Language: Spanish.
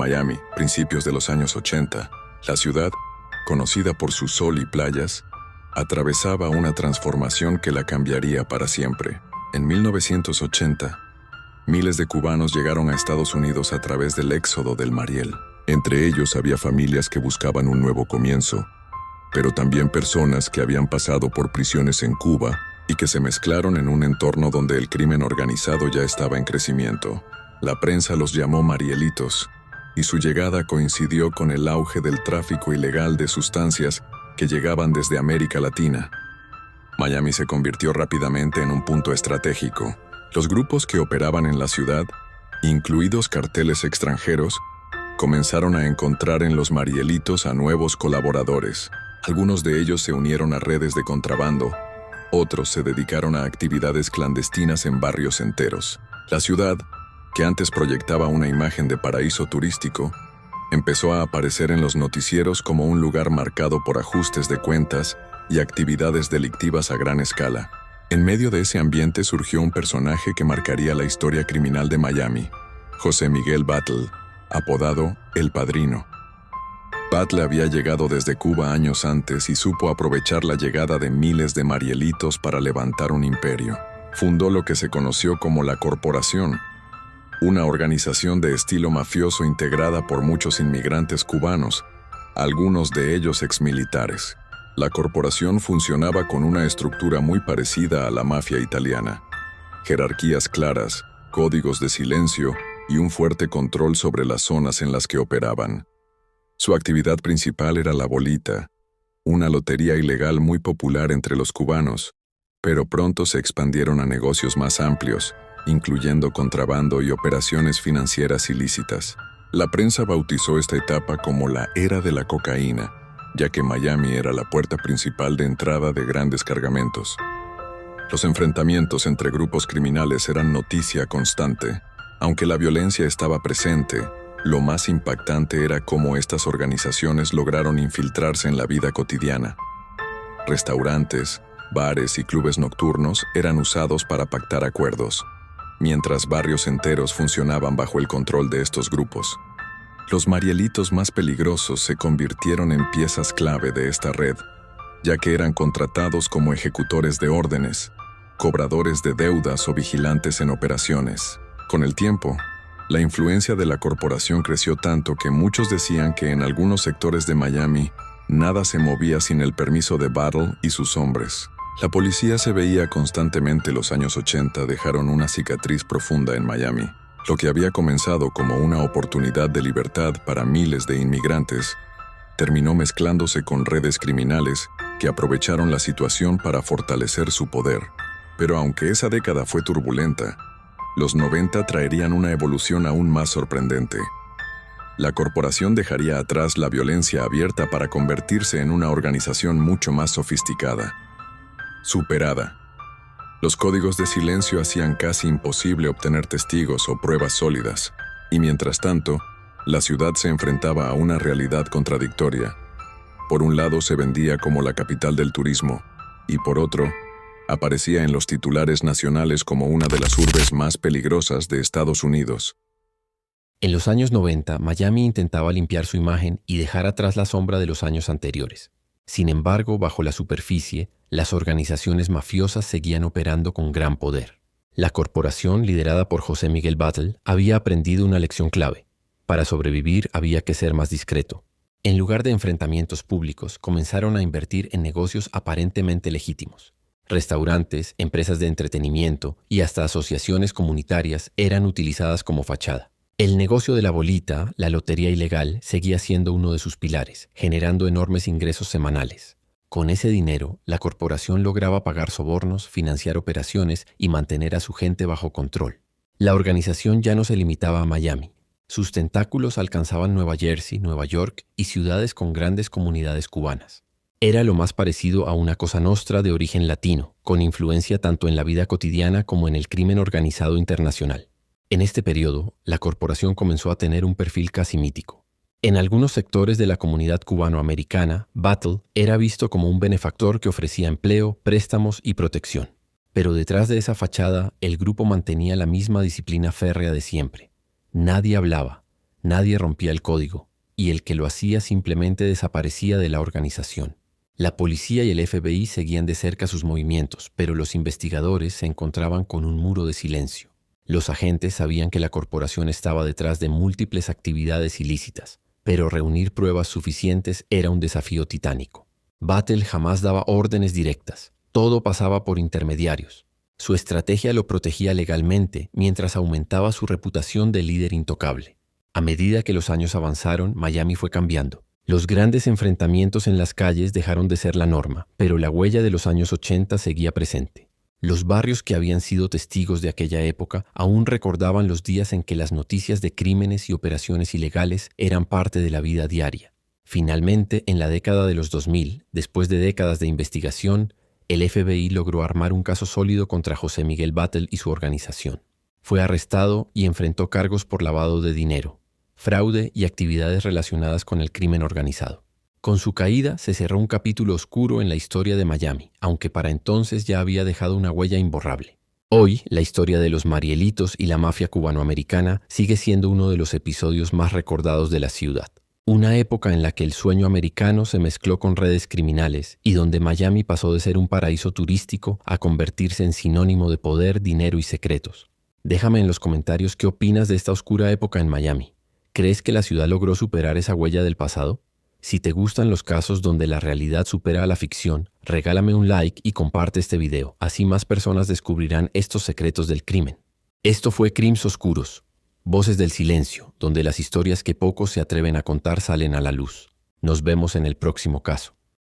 Miami, principios de los años 80, la ciudad, conocida por su sol y playas, atravesaba una transformación que la cambiaría para siempre. En 1980, miles de cubanos llegaron a Estados Unidos a través del éxodo del Mariel. Entre ellos había familias que buscaban un nuevo comienzo, pero también personas que habían pasado por prisiones en Cuba y que se mezclaron en un entorno donde el crimen organizado ya estaba en crecimiento. La prensa los llamó Marielitos, y su llegada coincidió con el auge del tráfico ilegal de sustancias que llegaban desde América Latina. Miami se convirtió rápidamente en un punto estratégico. Los grupos que operaban en la ciudad, incluidos carteles extranjeros, comenzaron a encontrar en los Marielitos a nuevos colaboradores. Algunos de ellos se unieron a redes de contrabando, otros se dedicaron a actividades clandestinas en barrios enteros. La ciudad, que antes proyectaba una imagen de paraíso turístico, empezó a aparecer en los noticieros como un lugar marcado por ajustes de cuentas y actividades delictivas a gran escala. En medio de ese ambiente surgió un personaje que marcaría la historia criminal de Miami, José Miguel Batlle, apodado El Padrino. Batlle había llegado desde Cuba años antes y supo aprovechar la llegada de miles de Marielitos para levantar un imperio. Fundó lo que se conoció como la Corporación, una organización de estilo mafioso integrada por muchos inmigrantes cubanos, algunos de ellos exmilitares. La corporación funcionaba con una estructura muy parecida a la mafia italiana: jerarquías claras, códigos de silencio y un fuerte control sobre las zonas en las que operaban. Su actividad principal era la bolita, una lotería ilegal muy popular entre los cubanos, pero pronto se expandieron a negocios más amplios, incluyendo contrabando y operaciones financieras ilícitas. La prensa bautizó esta etapa como la era de la cocaína, ya que Miami era la puerta principal de entrada de grandes cargamentos. Los enfrentamientos entre grupos criminales eran noticia constante. Aunque la violencia estaba presente, lo más impactante era cómo estas organizaciones lograron infiltrarse en la vida cotidiana. Restaurantes, bares y clubes nocturnos eran usados para pactar acuerdos, mientras barrios enteros funcionaban bajo el control de estos grupos. Los Marielitos más peligrosos se convirtieron en piezas clave de esta red, ya que eran contratados como ejecutores de órdenes, cobradores de deudas o vigilantes en operaciones. Con el tiempo, la influencia de la corporación creció tanto que muchos decían que en algunos sectores de Miami nada se movía sin el permiso de Batlle y sus hombres. La policía se veía constantemente. Los años 80 dejaron una cicatriz profunda en Miami. Lo que había comenzado como una oportunidad de libertad para miles de inmigrantes terminó mezclándose con redes criminales que aprovecharon la situación para fortalecer su poder. Pero aunque esa década fue turbulenta, los 90 traerían una evolución aún más sorprendente. La corporación dejaría atrás la violencia abierta para convertirse en una organización mucho más sofisticada, superada. Los códigos de silencio hacían casi imposible obtener testigos o pruebas sólidas, y mientras tanto, la ciudad se enfrentaba a una realidad contradictoria. Por un lado se vendía como la capital del turismo, y por otro, aparecía en los titulares nacionales como una de las urbes más peligrosas de Estados Unidos. En los años 90, Miami intentaba limpiar su imagen y dejar atrás la sombra de los años anteriores. Sin embargo, bajo la superficie, las organizaciones mafiosas seguían operando con gran poder. La corporación, liderada por José Miguel Batlle, había aprendido una lección clave. Para sobrevivir había que ser más discreto. En lugar de enfrentamientos públicos, comenzaron a invertir en negocios aparentemente legítimos. Restaurantes, empresas de entretenimiento y hasta asociaciones comunitarias eran utilizadas como fachada. El negocio de la bolita, la lotería ilegal, seguía siendo uno de sus pilares, generando enormes ingresos semanales. Con ese dinero, la corporación lograba pagar sobornos, financiar operaciones y mantener a su gente bajo control. La organización ya no se limitaba a Miami. Sus tentáculos alcanzaban Nueva Jersey, Nueva York y ciudades con grandes comunidades cubanas. Era lo más parecido a una Cosa Nostra de origen latino, con influencia tanto en la vida cotidiana como en el crimen organizado internacional. En este periodo, la corporación comenzó a tener un perfil casi mítico. En algunos sectores de la comunidad cubanoamericana, Batlle era visto como un benefactor que ofrecía empleo, préstamos y protección. Pero detrás de esa fachada, el grupo mantenía la misma disciplina férrea de siempre. Nadie hablaba, Nadie rompía el código, y el que lo hacía simplemente desaparecía de la organización. La policía y el FBI seguían de cerca sus movimientos, pero los investigadores se encontraban con un muro de silencio. Los agentes sabían que la corporación estaba detrás de múltiples actividades ilícitas, pero reunir pruebas suficientes era un desafío titánico. Battle jamás daba órdenes directas, todo pasaba por intermediarios. Su estrategia lo protegía legalmente mientras aumentaba su reputación de líder intocable. A medida que los años avanzaron, Miami fue cambiando. Los grandes enfrentamientos en las calles dejaron de ser la norma, pero la huella de los años 80 seguía presente. Los barrios que habían sido testigos de aquella época aún recordaban los días en que las noticias de crímenes y operaciones ilegales eran parte de la vida diaria. Finalmente, en la década de los 2000, después de décadas de investigación, el FBI logró armar un caso sólido contra José Miguel Battle y su organización. Fue arrestado y enfrentó cargos por lavado de dinero, fraude y actividades relacionadas con el crimen organizado. Con su caída se cerró un capítulo oscuro en la historia de Miami, aunque para entonces ya había dejado una huella imborrable. Hoy, la historia de los Marielitos y la mafia cubanoamericana sigue siendo uno de los episodios más recordados de la ciudad. Una época en la que el sueño americano se mezcló con redes criminales y donde Miami pasó de ser un paraíso turístico a convertirse en sinónimo de poder, dinero y secretos. Déjame en los comentarios qué opinas de esta oscura época en Miami. ¿Crees que la ciudad logró superar esa huella del pasado? Si te gustan los casos donde la realidad supera a la ficción, regálame un like y comparte este video, así más personas descubrirán estos secretos del crimen. Esto fue Crims Oscuros, Voces del Silencio, donde las historias que pocos se atreven a contar salen a la luz. Nos vemos en el próximo caso.